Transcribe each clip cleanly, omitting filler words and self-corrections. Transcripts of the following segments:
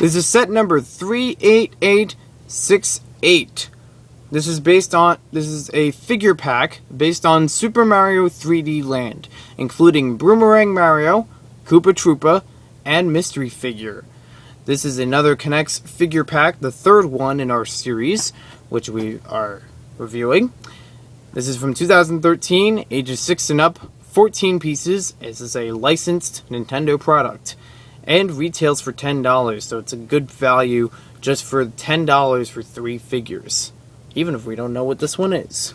This is set number 38868. This is a figure pack based on Super Mario 3D Land, including Boomerang Mario, Koopa Troopa, and Mystery Figure. This is another NEX figure pack, the third one in our series, which we are reviewing. This is from 2013, ages 6 and up, 14 pieces. This is a licensed Nintendo product, and retails for $10, so it's a good value just for $10 for 3 figures, even if we don't know what this one is.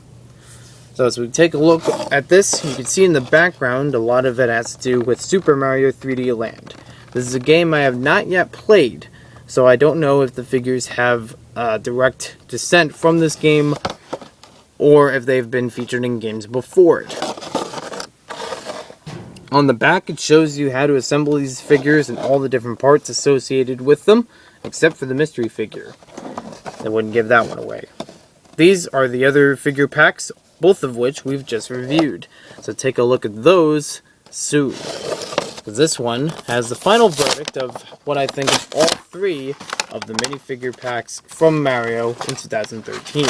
So as we take a look at this, you can see in the background a lot of it has to do with Super Mario 3D Land. This is a game I have not yet played, so I don't know if the figures have direct descent from this game or if they've been featured in games before it. On the back, it shows you how to assemble these figures and all the different parts associated with them, except for the mystery figure. They wouldn't give that one away. These are the other figure packs, both of which we've just reviewed. So take a look at those soon. This one has the final verdict of what I think of all 3 of the minifigure packs from Mario in 2013.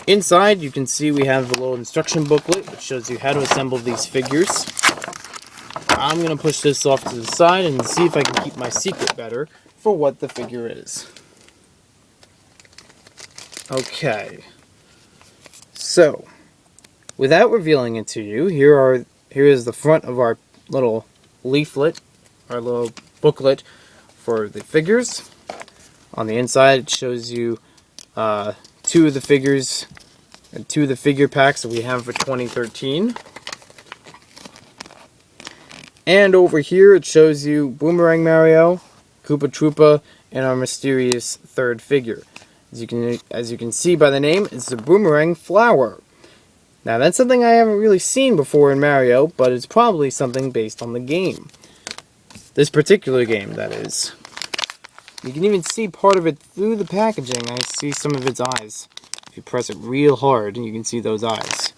Inside, you can see we have a little instruction booklet which shows you how to assemble these figures. I'm going to push this off to the side and see if I can keep my secret better for what the figure is. Okay. So, without revealing it to you, here is the front of our little leaflet, our little booklet for the figures. On the inside, it shows you 2 of the figures and 2 of the figure packs that we have for 2013. And over here, it shows you Boomerang Mario, Koopa Troopa, and our mysterious 3rd figure. As you can see by the name, it's the Boomerang Flower. Now, that's something I haven't really seen before in Mario, but it's probably something based on the game. This particular game, that is. You can even see part of it through the packaging. I see some of its eyes. If you press it real hard, you can see those eyes.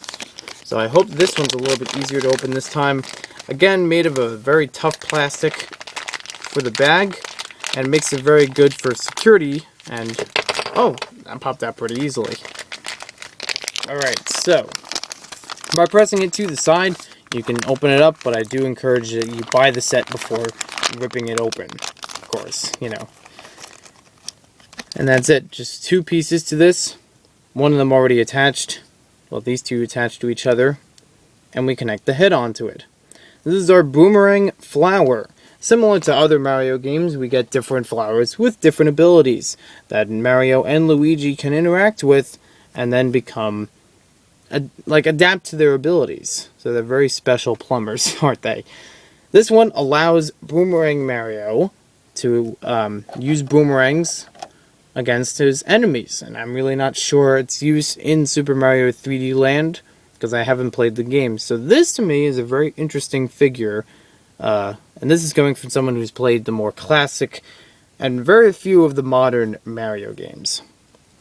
So I hope this one's a little bit easier to open this time. Again, made of a very tough plastic for the bag, and makes it very good for security. And, oh, that popped out pretty easily. Alright, so by pressing it to the side, you can open it up, but I do encourage that you buy the set before ripping it open. Of course, you know. And that's it. Just 2 pieces to this. One of them already attached. Well, these 2 attached to each other. And we connect the head onto it. This is our Boomerang Flower. Similar to other Mario games, we get different flowers with different abilities that Mario and Luigi can interact with and then become, adapt to their abilities. So they're very special plumbers, aren't they? This one allows Boomerang Mario to use boomerangs against his enemies. And I'm really not sure its use in Super Mario 3D Land, because I haven't played the game. So this, to me, is a very interesting figure. And this is coming from someone who's played the more classic and very few of the modern Mario games.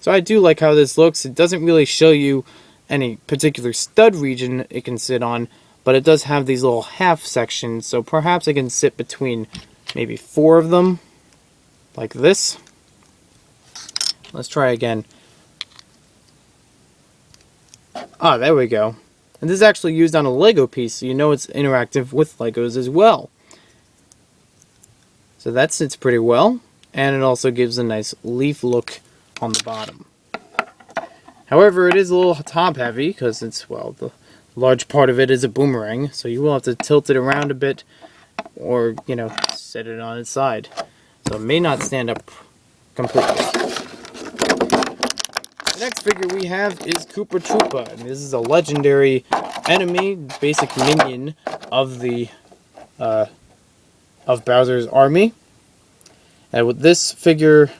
So I do like how this looks. It doesn't really show you any particular stud region it can sit on, but it does have these little half sections, so perhaps it can sit between maybe 4 of them, like this. Let's try again. Ah, there we go. And this is actually used on a Lego piece, so you know it's interactive with Legos as well. So that sits pretty well, and it also gives a nice leaf look on the bottom. However, it is a little top heavy, because it's, well, the large part of it is a boomerang, so you will have to tilt it around a bit, or, you know, set it on its side. So it may not stand up completely. The next figure we have is Koopa Troopa, and this is a legendary enemy, basic minion of the of Bowser's army. And with this figure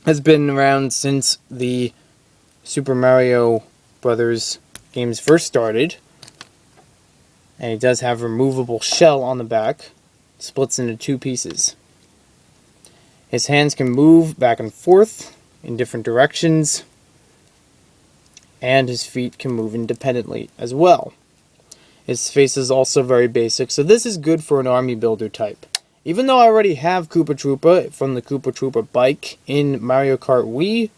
has been around since the Super Mario Brothers games first started, and it does have a removable shell on the back. It splits into 2 pieces. His hands can move back and forth in different directions, and his feet can move independently as well. His face is also very basic, so this is good for an army builder type. Even though I already have Koopa Troopa from the Koopa Troopa bike in Mario Kart Wii,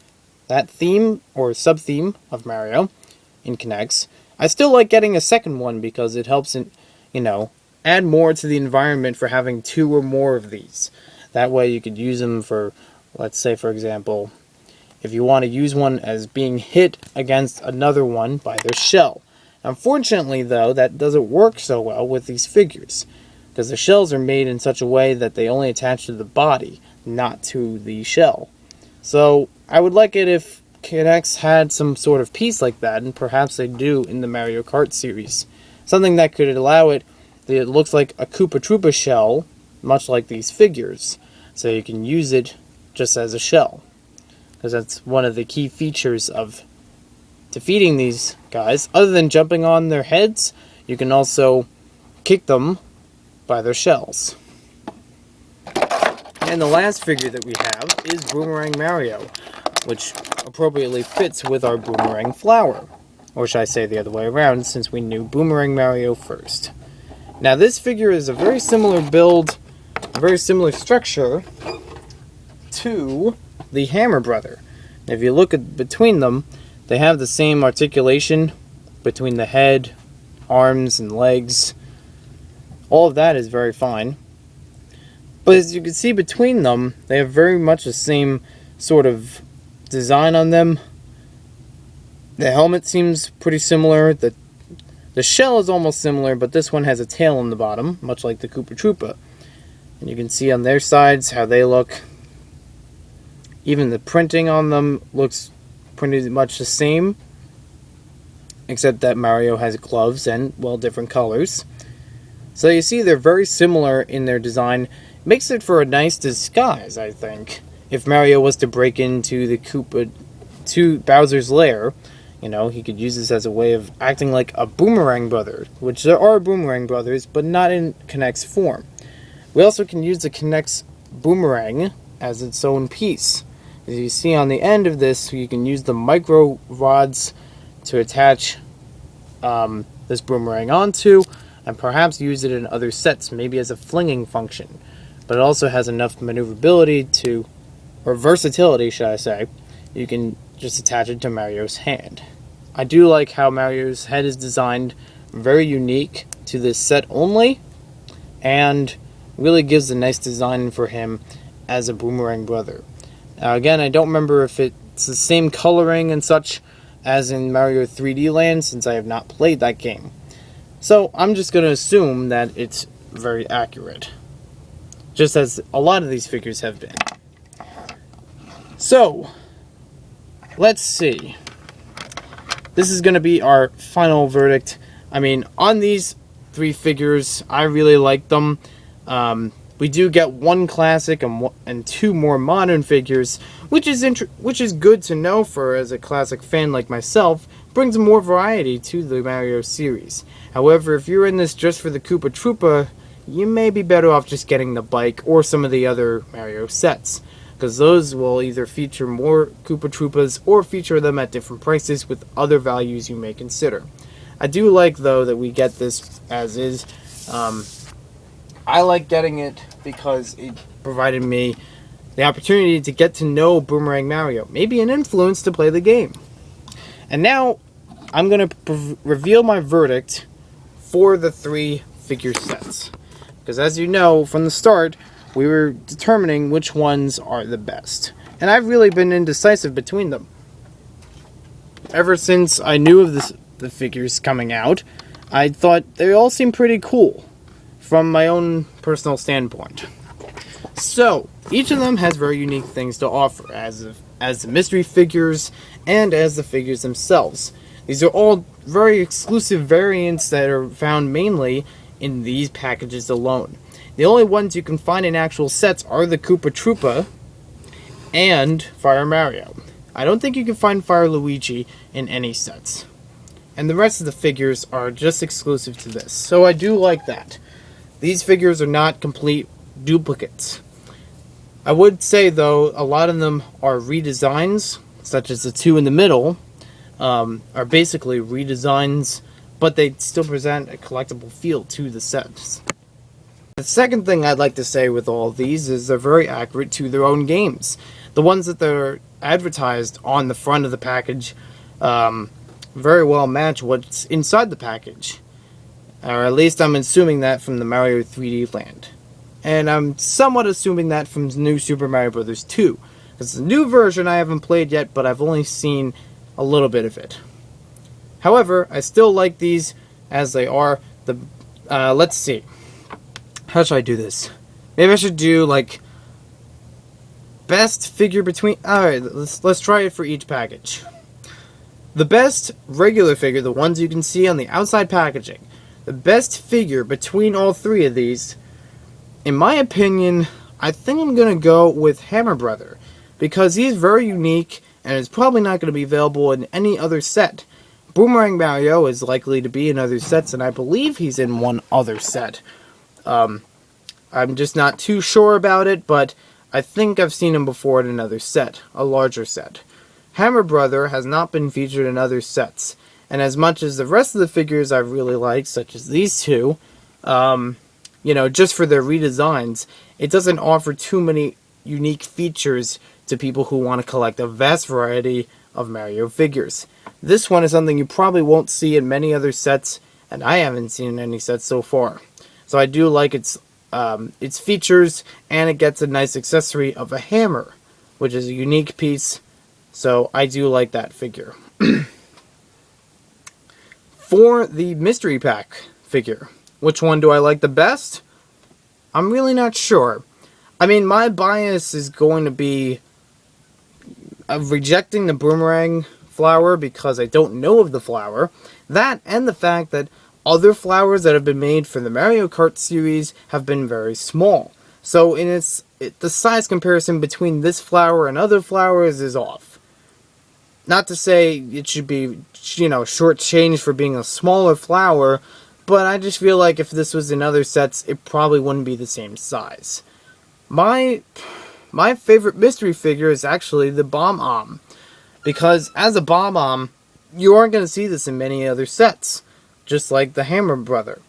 that theme, or sub-theme of Mario in NEX, I still like getting a second one because it helps, add more to the environment for having 2 or more of these. That way you could use them for, let's say for example, if you want to use one as being hit against another one by their shell. Unfortunately though, that doesn't work so well with these figures, because the shells are made in such a way that they only attach to the body, not to the shell. So I would like it if NEX had some sort of piece like that, and perhaps they do in the Mario Kart series. Something that could allow it looks like a Koopa Troopa shell, much like these figures, so you can use it just as a shell. Because that's one of the key features of defeating these guys. Other than jumping on their heads, you can also kick them by their shells. And the last figure that we have is Boomerang Mario, which appropriately fits with our Boomerang Flower. Or should I say the other way around, since we knew Boomerang Mario first. Now this figure is a very similar build, a very similar structure to the Hammer Brother. If you look at between them, they have the same articulation between the head, arms, and legs. All of that is very fine. But as you can see between them, they have very much the same sort of design on them. The helmet seems pretty similar. The shell is almost similar, but this one has a tail on the bottom, much like the Koopa Troopa. And you can see on their sides how they look. Even the printing on them looks pretty much the same, except that Mario has gloves and, well, different colors. So you see they're very similar in their design. Makes it for a nice disguise, I think. If Mario was to break into Bowser's lair, he could use this as a way of acting like a Boomerang Brother, which there are Boomerang Brothers, but not in NEX form. We also can use the NEX Boomerang as its own piece. As you see on the end of this, you can use the micro rods to attach this boomerang onto, and perhaps use it in other sets, maybe as a flinging function. But it also has enough maneuverability or versatility, should I say. You can just attach it to Mario's hand. I do like how Mario's head is designed, very unique to this set only, and really gives a nice design for him as a Boomerang Brother. Now again, I don't remember if it's the same coloring and such as in Mario 3D Land, since I have not played that game. So I'm just going to assume that it's very accurate, just as a lot of these figures have been. So, let's see. This is going to be our final verdict. I mean, on these 3 figures, I really like them. We do get 1 classic and 2 more modern figures, which is good to know for as a classic fan like myself. Brings more variety to the Mario series. However, if you're in this just for the Koopa Troopa, you may be better off just getting the bike or some of the other Mario sets, because those will either feature more Koopa Troopas or feature them at different prices with other values you may consider. I do like, though, that we get this as is. I like getting it because it provided me the opportunity to get to know Boomerang Mario, maybe an influence to play the game. And now, I'm going to reveal my verdict for the 3 figure sets. Because as you know, from the start, we were determining which ones are the best. And I've really been indecisive between them. Ever since I knew of the figures coming out, I thought they all seemed pretty cool, from my own personal standpoint. So, each of them has very unique things to offer, as the mystery figures, and as the figures themselves. These are all very exclusive variants that are found mainly in these packages alone. The only ones you can find in actual sets are the Koopa Troopa and Fire Mario. I don't think you can find Fire Luigi in any sets. And the rest of the figures are just exclusive to this. So I do like that. These figures are not complete duplicates. I would say, though, a lot of them are redesigns, such as the 2 in the middle, are basically redesigns, but they still present a collectible feel to the sets. The second thing I'd like to say with all of these is they're very accurate to their own games. The ones that they're advertised on the front of the package very well match what's inside the package. Or at least I'm assuming that from the Mario 3D Land. And I'm somewhat assuming that from New Super Mario Bros. 2. It's a new version I haven't played yet, but I've only seen a little bit of it. However, I still like these as they are. Let's see. How should I do this? Maybe I should do, like, best figure between... Alright, let's try it for each package. The best regular figure, the ones you can see on the outside packaging, the best figure between all three of these, in my opinion, I think I'm going to go with Hammer Brother, because he's very unique and is probably not going to be available in any other set. Boomerang Mario is likely to be in other sets, and I believe he's in one other set. I'm just not too sure about it, but I think I've seen him before in another set, a larger set. Hammer Brother has not been featured in other sets, and as much as the rest of the figures I really like, such as these two, just for their redesigns, it doesn't offer too many unique features to people who want to collect a vast variety of Mario figures. This one is something you probably won't see in many other sets, and I haven't seen in any sets so far. So I do like its features, and it gets a nice accessory of a hammer, which is a unique piece. So I do like that figure. For the mystery pack figure, which one do I like the best? I'm really not sure. I mean, my bias is going to be rejecting the Boomerang Flower because I don't know of the flower. That and the fact that other flowers that have been made for the Mario Kart series have been very small. So the size comparison between this flower and other flowers is off. Not to say it should be, shortchanged for being a smaller flower, but I just feel like if this was in other sets, it probably wouldn't be the same size. My favorite mystery figure is actually the Bomb-Omb, because as a Bomb-Omb, you aren't going to see this in many other sets, just like the Hammer Brother.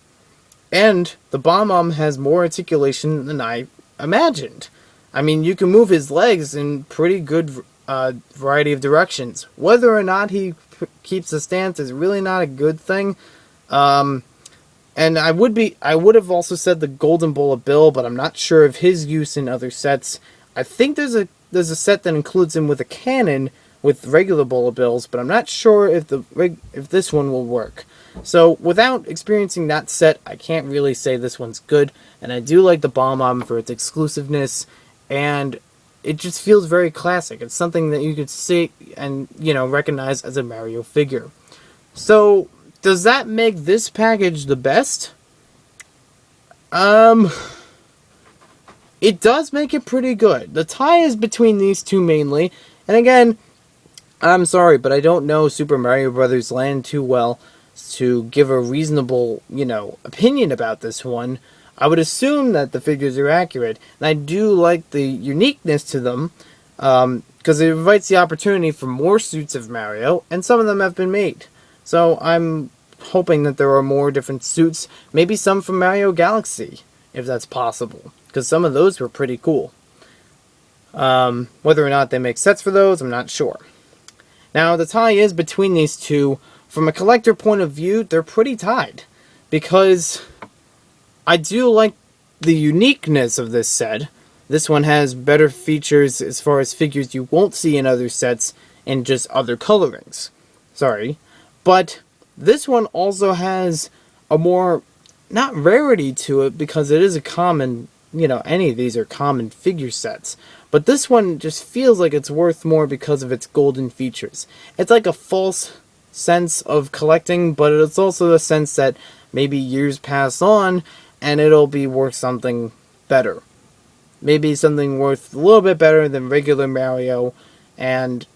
And the Bomb-Omb has more articulation than I imagined. I mean, you can move his legs in pretty good variety of directions. Whether or not he keeps a stance is really not a good thing. And I would have also said the Golden Bullet Bill, but I'm not sure of his use in other sets. I think there's a set that includes him with a cannon with regular Bullet Bills, but I'm not sure if this one will work. So without experiencing that set, I can't really say this one's good. And I do like the Bomb-Omb for its exclusiveness, and it just feels very classic. It's something that you could see and, recognize as a Mario figure. So, does that make this package the best? It does make it pretty good. The tie is between these two mainly. And again, I'm sorry, but I don't know Super Mario Bros. Land too well to give a reasonable, opinion about this one. I would assume that the figures are accurate, and I do like the uniqueness to them, because it invites the opportunity for more suits of Mario, and some of them have been made. So I'm hoping that there are more different suits, maybe some from Mario Galaxy, if that's possible, because some of those were pretty cool. Whether or not they make sets for those, I'm not sure. Now, the tie is between these two. From a collector point of view, they're pretty tied, because I do like the uniqueness of this set. This one has better features as far as figures you won't see in other sets and just other colorings. Sorry. But this one also has a more, not rarity to it, because it is a common, any of these are common figure sets. But this one just feels like it's worth more because of its golden features. It's like a false sense of collecting, but it's also a sense that maybe years pass on and it'll be worth something better. Maybe something worth a little bit better than regular Mario. And,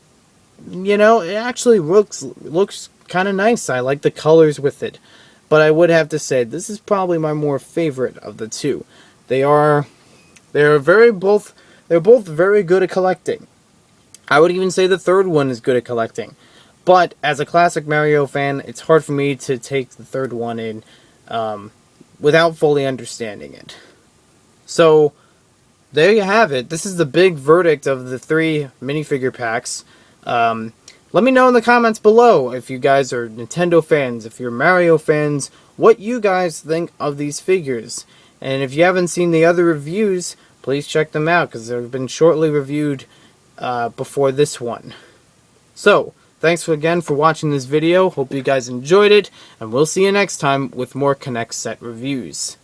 it actually looks kind of nice. I like the colors with it. But I would have to say, this is probably my more favorite of the two. They're both very good at collecting. I would even say the third one is good at collecting. But as a classic Mario fan, it's hard for me to take the third one in without fully understanding it. So there you have it. This is the big verdict of the 3 minifigure packs. Let me know in the comments below if you guys are Nintendo fans, if you're Mario fans, what you guys think of these figures. And if you haven't seen the other reviews, please check them out because they've been shortly reviewed before this one. So, thanks again for watching this video. Hope you guys enjoyed it, and we'll see you next time with more Connect set reviews.